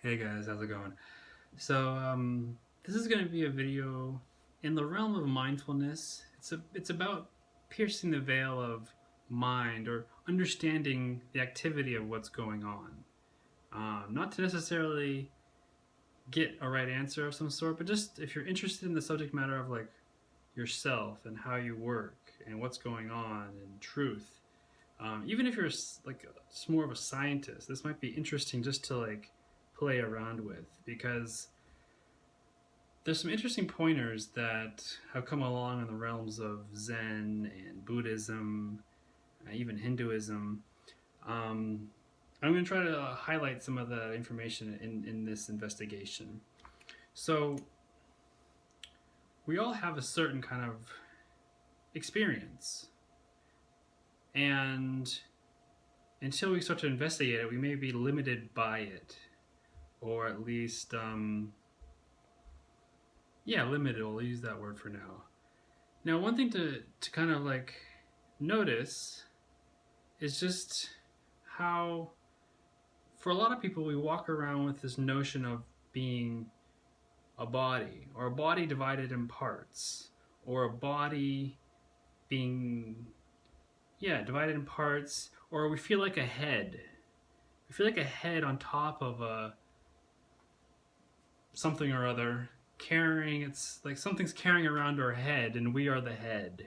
Hey guys, how's it going? This is going to be a video in the realm of mindfulness. It's about piercing the veil of mind or understanding the activity of what's going on. Not to necessarily get a right answer of some sort, but just if you're interested in the subject matter of like yourself and how you work and what's going on and truth. Even if you're like more of a scientist, this might be interesting just to like play around with because there's some interesting pointers that have come along in the realms of Zen and Buddhism, even Hinduism. Um, I'm going to try to highlight some of the information in this investigation. So, we all have a certain kind of experience, and until we start to investigate it, we may be limited by it, or at least, limited. We'll use that word for now. Now, one thing to kind of like notice is just how, for a lot of people, we walk around with this notion of being a body, or a body divided in parts, or a body being, divided in parts, or we feel like a head. We feel like a head on top of a something or other, carrying, it's like something's carrying around our head and we are the head,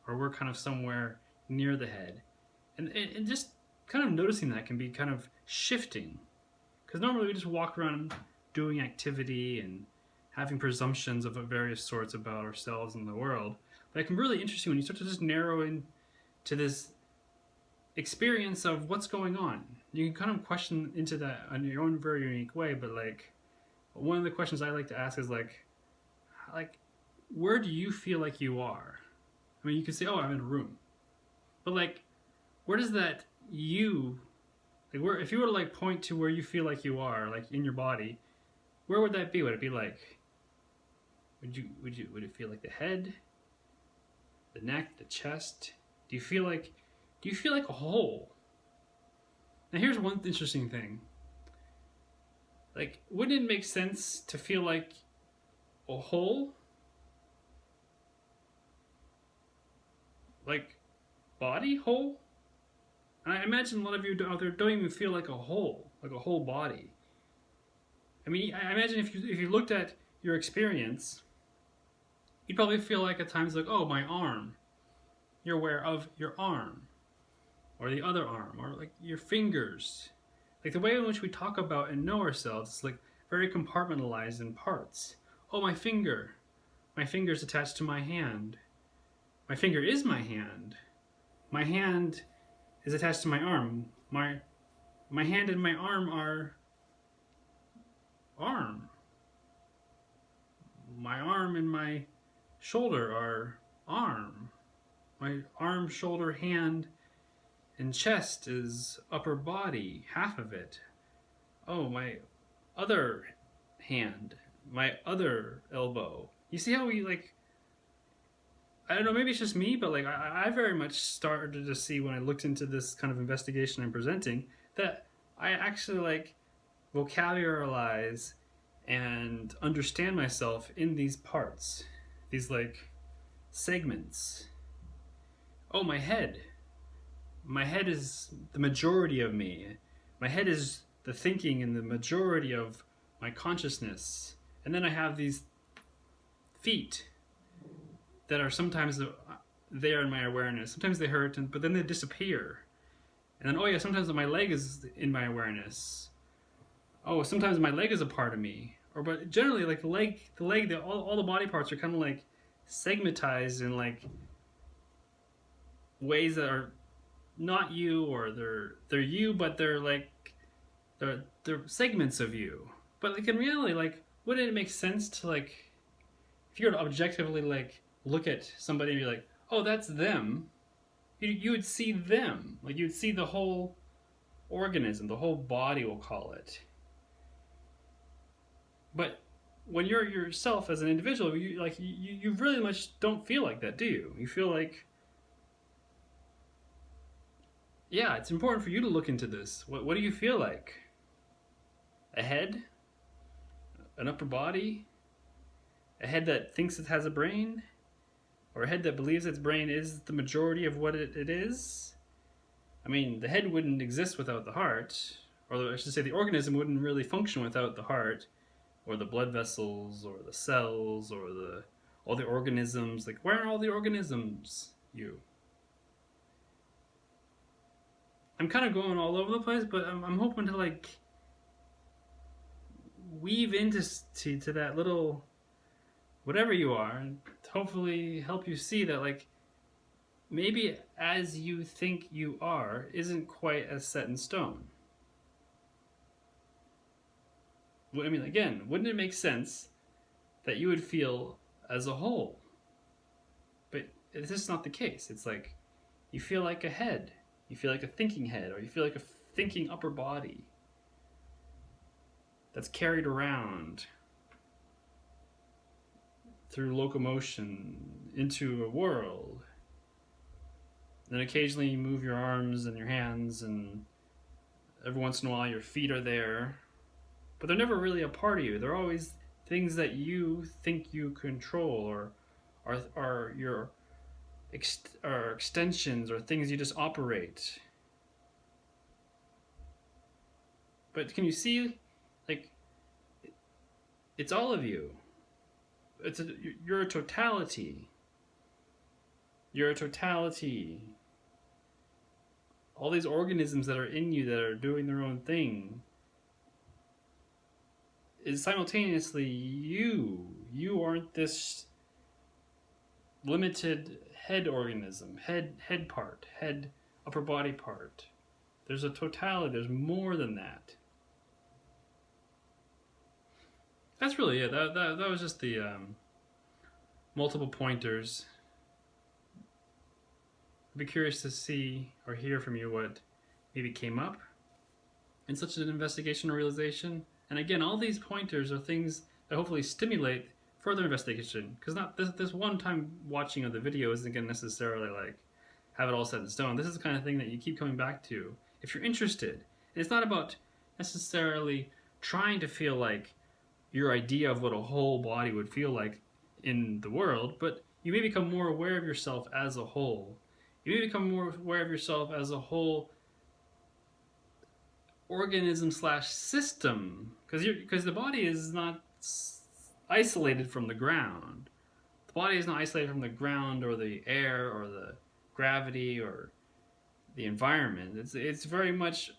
or we're kind of somewhere near the head. And just kind of noticing that can be kind of shifting, because normally we just walk around doing activity and having presumptions of various sorts about ourselves and the world. But it can be really interesting when you start to just narrow in to this experience of what's going on. You can kind of question into that in your own very unique way, but like one of the questions I like to ask is like where do you feel like you are? I mean, you can say, oh, I'm in a room, but like, where does that you, like, where, if you were to like point to where you feel like you are, like in your body, where would that be? Would it be like, would it feel like the head, the neck, the chest? Do you feel like a whole? Now here's one interesting thing. Like, wouldn't it make sense to feel like a whole? Like, body whole? And I imagine a lot of you out there don't even feel like a whole body. I mean, I imagine if you looked at your experience, you'd probably feel like at times like, oh, my arm. You're aware of your arm, or the other arm, or like your fingers. Like the way in which we talk about and know ourselves is like very compartmentalized in parts. Oh, my finger. My finger's attached to my hand. My finger is my hand. My hand is attached to my arm. My hand and my arm are arm. My arm and my shoulder are arm. My arm, shoulder, hand, and chest is upper body, half of it. Oh, my other hand, my other elbow. You see how we like, I don't know, maybe it's just me, but like I very much started to see when I looked into this kind of investigation I'm presenting that I actually like vocabularize and understand myself in these parts, these like segments. Oh, my head. My head is the majority of me. My head is the thinking and the majority of my consciousness. And then I have these feet that are sometimes there in my awareness. Sometimes they hurt, but then they disappear. And then, oh yeah, sometimes my leg is in my awareness. Oh, sometimes my leg is a part of me. Or, but generally, like all the body parts are kind of like segmentized in like ways that are not you, or they're you, but they're like they're segments of you. But like in reality, like wouldn't it make sense to like, if you were to objectively like look at somebody and be like, oh, that's them, you would see them, like you'd see the whole organism, the whole body, we'll call it. But when you're yourself as an individual, you really much don't feel like that, do you? You feel like, yeah, it's important for you to look into this. What do you feel like? A head? an upper body, a head that thinks it has a brain, or a head that believes its brain is the majority of what it is. I mean, the head wouldn't exist without the heart, or I should say the organism wouldn't really function without the heart, or the blood vessels, or the cells, or all the organisms. Like, where are all the organisms? I'm kind of going all over the place, but I'm hoping to like weave into to that little whatever you are, and hopefully help you see that like maybe as you think you are isn't quite as set in stone. I mean, again, wouldn't it make sense that you would feel as a whole? But this is not the case. It's like you feel like a head, you feel like a thinking head, or you feel like a thinking upper body that's carried around through locomotion into a world. Then occasionally you move your arms and your hands, and every once in a while your feet are there, but they're never really a part of you. They're always things that you think you control, or are your or extensions, or things you just operate. But can you see, like, it's all of you. You're a totality. You're a totality. All these organisms that are in you that are doing their own thing is simultaneously you. You aren't this limited head organism, head part, head upper body part. There's a totality. There's more than that. That's really it. That was just the multiple pointers. I'd be curious to see or hear from you what maybe came up in such an investigation or realization. And again, all these pointers are things that hopefully stimulate further investigation. Because not this one time watching of the video isn't going to necessarily like have it all set in stone. This is the kind of thing that you keep coming back to if you're interested. And it's not about necessarily trying to feel like your idea of what a whole body would feel like in the world, but you may become more aware of yourself as a whole. You may become more aware of yourself as a whole organism / system, because the body is not isolated from the ground. The body is not isolated from the ground or the air or the gravity or the environment. It's very much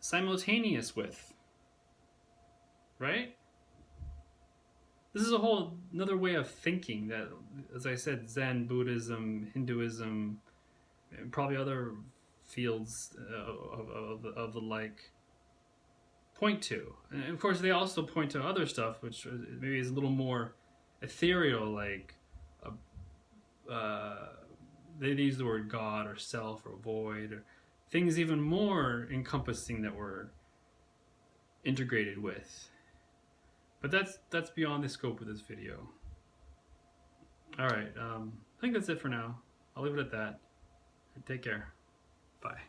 simultaneous with, right? This is a whole another way of thinking that, as I said, Zen, Buddhism, Hinduism, and probably other fields of the like point to. And of course, they also point to other stuff, which maybe is a little more ethereal, like they use the word God or self or void, or things even more encompassing that we're integrated with. But that's beyond the scope of this video. All right, I think that's it for now. I'll leave it at that. Take care. Bye.